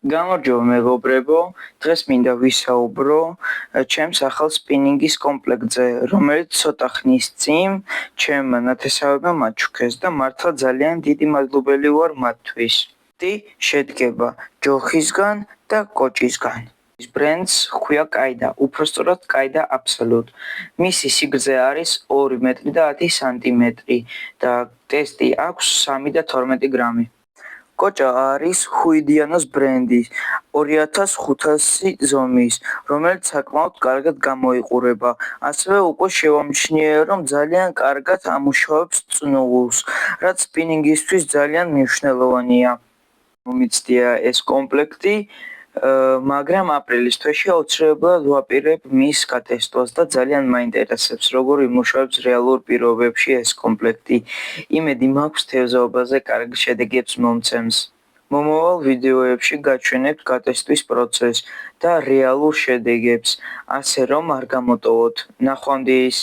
გამარჯობა მეგობრებო, დღეს მინდა ვისაუბრო ჩემს ახალ სპინინგის კომპლექტზე, რომელიც ცოტა ხნის წინ ჩემმა ნათესავებმა მაჩუქეს და მართლა ძალიან დიდი მადლობელი ვარ მათთვის. შედგება ჯოხისგან და კოჭისგან. ის ბრენდს ჰქვია კაიდა, უпростоრად კაიდა აბსოლუტ. მისი სიგრძე არის 2 მეტრი და 10 სანტიმეტრი და ტესტი აქვს 3 და 12 გრამი. კოჭა არის ჰუიდიანოს ბრენდის 2500 ზომის, რომელიც საკმაოდ კარგად გამოიყურება. ასევე უკვე შევამჩნიე, რომ ძალიან კარგად ამუშავებს წნულს, რაც სპინინგისთვის ძალიან მნიშვნელოვანია. მომიცდია ეს კომპლექტი, მაგრამ აპრილის თვეში აუცილებლად ვაპირებ მის გატესტვას და ძალიან მაინტერესებს, როგორ იმუშავებს რეალურ პირობებში ეს კომპლექტი. იმედი მაქვს თევზაობაზე კარგ შედეგებს მომცემს. მომავალ ვიდეოებში გაჩვენებთ გატესტვის პროცესს და რეალურ შედეგებს, ასე რომ არ გამოტოვოთ. ნახვამდის.